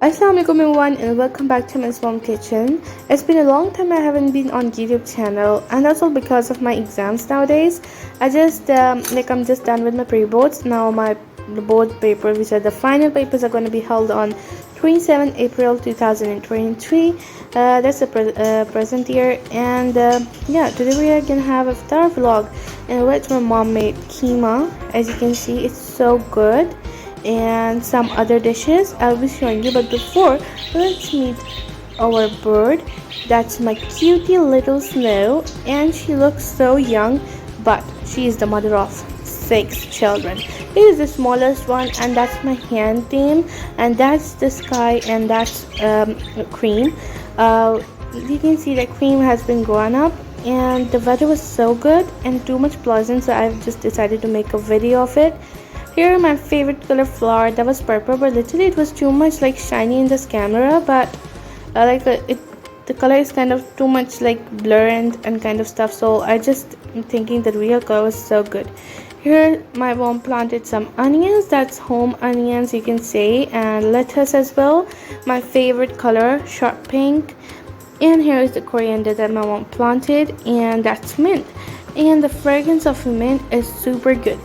Assalamualaikum everyone and welcome back to Miss Mom Kitchen. It's been a long time I haven't been on YouTube channel, and that's all because of my exams nowadays. I'm just done with my pre-boards. Now the board paper, which are the final papers, are going to be held on 27 April 2023. That's the present year, and yeah, today we are gonna have a iftar vlog in which my mom made keema. As you can see, it's so good, and some other dishes I'll be showing you. But before, let's meet our bird. That's my cutie little Snow, and she looks so young, but she is the mother of 6 children. He is the smallest one, and that's my hen team, and that's the Sky, and that's Cream. You can see that Cream has been grown up, and the weather was so good and too much pleasant, so I've just decided to make a video of it. Here my favorite color flower, that was purple, but literally it was too much like shiny in this camera, but the color is kind of too much like blurred and kind of stuff, so I just am thinking the real color was so good. Here my mom planted some onions, that's home onions you can say, and lettuce as well, my favorite color, sharp pink. And here is the coriander that my mom planted, and that's mint, and the fragrance of mint is super good.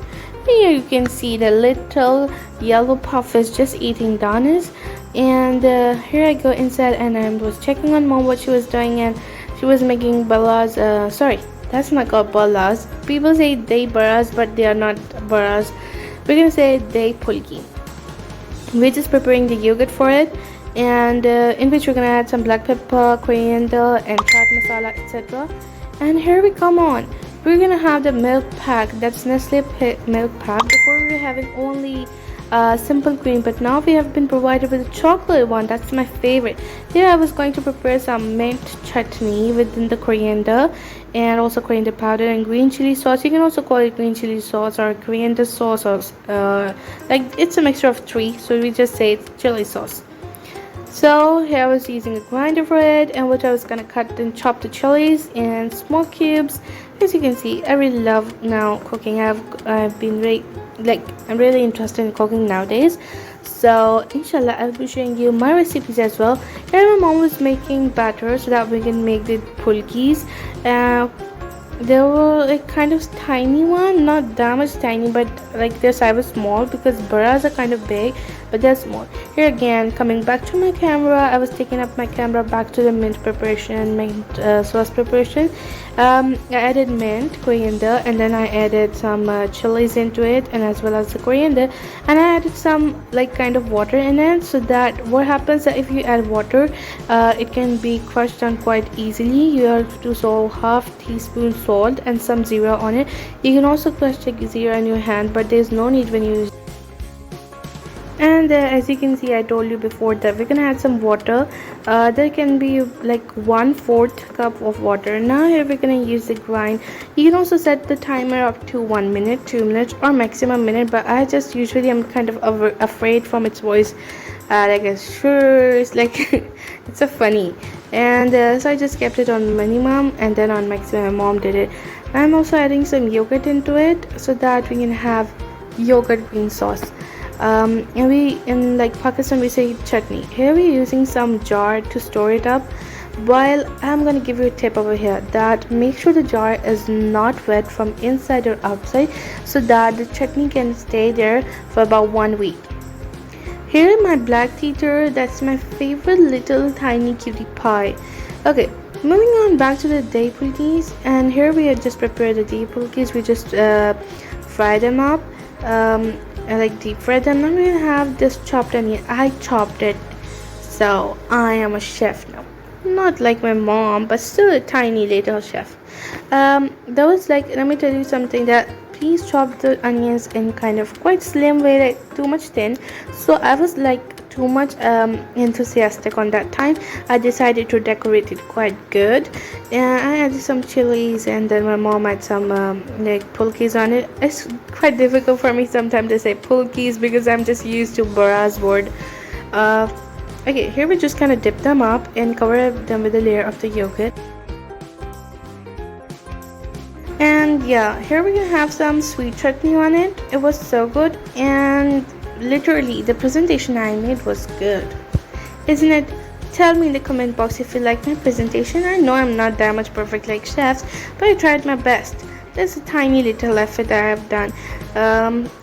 Here you can see the little yellow puff is just eating donuts, and here I go inside and I was checking on mom what she was doing, and she was making ballas. Sorry, that's not called ballas. People say they baras, but they are not baras. We're gonna say they pulki. We're just preparing the yogurt for it, and in which we're gonna add some black pepper, coriander, and chaat masala, etc. And here we come on. We're gonna have the milk pack, that's Nestle milk pack. Before we were having only simple cream, but now we have been provided with a chocolate one. That's my favorite. Here I was going to prepare some mint chutney within the coriander, and also coriander powder and green chili sauce. You can also call it green chili sauce or coriander sauce, or like it's a mixture of 3, so we just say it's chili sauce. So here I was using a grinder for it, and which I was gonna cut and chop the chilies in small cubes. As you can see, I really love now cooking. I've been I'm really interested in cooking nowadays. So inshallah I'll be showing you my recipes as well. Here my mom was making batter so that we can make the pulkis. They were like kind of tiny one, not that much tiny, but like their size was small because baras are kind of big, but they're small. Here again, coming back to my camera, I was taking up my camera back to the mint preparation, mint sauce preparation. I added mint, coriander, and then I added some chilies into it, and as well as the coriander, and I added some like kind of water in it, so that what happens that if you add water, it can be crushed down quite easily. You have to so half teaspoon salt and some zira on it. You can also crush the zira in your hand, but there's no need when you use. And as you can see, I told you before that we're gonna add some water. There can be like 1/4 cup of water. Now here we're gonna use the grind. You can also set the timer up to 1 minute, 2 minutes, or maximum minute, but I just usually am kind of afraid from its voice, like it's sure it's like it's so funny, and so I just kept it on minimum, and then on maximum my mom did it. I'm also adding some yogurt into it so that we can have yogurt green sauce. And we in like Pakistan we say chutney. Here we're using some jar to store it up. While I'm gonna give you a tip over here that make sure the jar is not wet from inside or outside, so that the chutney can stay there for about 1 week. Here my black teeter, that's my favorite little tiny cutie pie. Okay, moving on back to the day pulkis, and here we had just prepared the day pulkis. We just fry them up. I like deep fry them. Now we're gonna have this chopped onion. I chopped it, so I am a chef now. Not like my mom, but still a tiny little chef. That was like, let me tell you something, that please chop the onions in kind of quite slim way, like too much thin. So I was like too much enthusiastic on that time. I decided to decorate it quite good, and I added some chilies, and then my mom had some like pulkis on it. It's quite difficult for me sometimes to say pulkis because I'm just used to baras word. Okay, here we just kind of dip them up and cover them with a layer of the yogurt. And yeah, here we're gonna have some sweet chutney on it. It was so good, and literally the presentation I made was good. isn't it? Tell me in the comment box if you like my presentation. I know I'm not that much perfect like chefs, but I tried my best. There's a tiny little effort that I've done.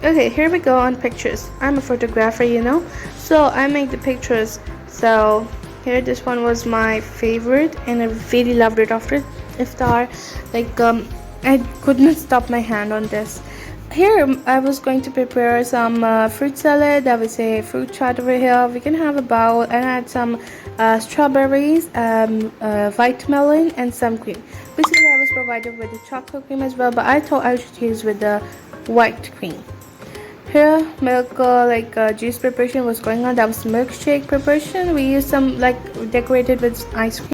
Okay, here we go on pictures. I'm a photographer, so I make the pictures. So here, this one was my favorite, and I really loved it after iftar. Like I could not stop my hand on this. Here I was going to prepare some fruit salad. I would say fruit chaat over here. We can have a bowl and add some strawberries, white melon, and some cream. Basically, I was provided with the chocolate cream as well, but I thought I should use with the white cream. Here, milk juice preparation was going on. That was milkshake preparation. We used some decorated with ice cream.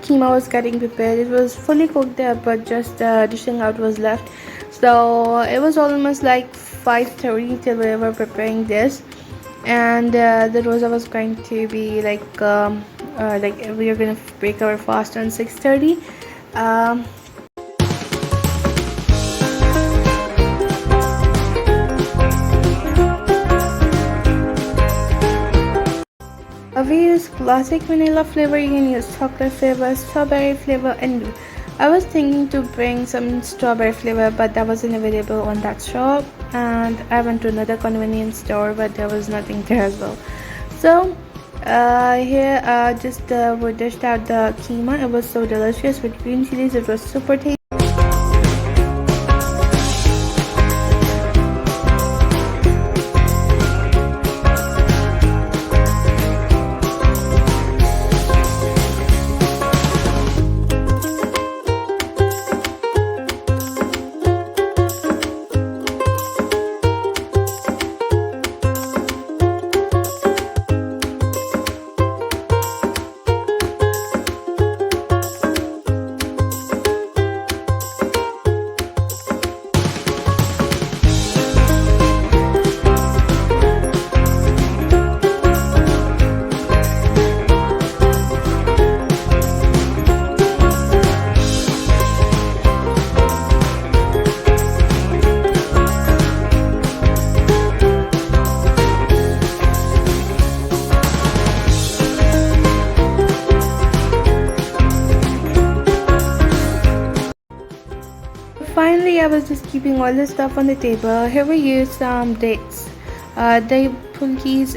Keema was getting prepared. It was fully cooked there, but just dishing out was left. So it was almost like 5:30 till we were preparing this, and the rosa was going to be like we are gonna break our fast on 6:30. We use classic vanilla flavor, you can use chocolate flavor, strawberry flavor, and I was thinking to bring some strawberry flavor, but that wasn't available on that shop, and I went to another convenience store, but there was nothing there as well. So here just we dished out the keema. It was so delicious with green chilies. It was super tasty. Finally, I was just keeping all the stuff on the table. Here we use some dates, date punkies,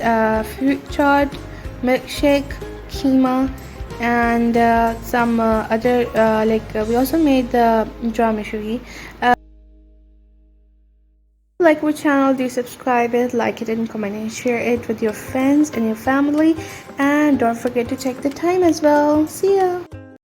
fruit chaat, milkshake, keema, and some other we also made the dramishuri. Like our channel, do subscribe it, like it, and comment and share it with your friends and your family. And don't forget to check the time as well. See ya.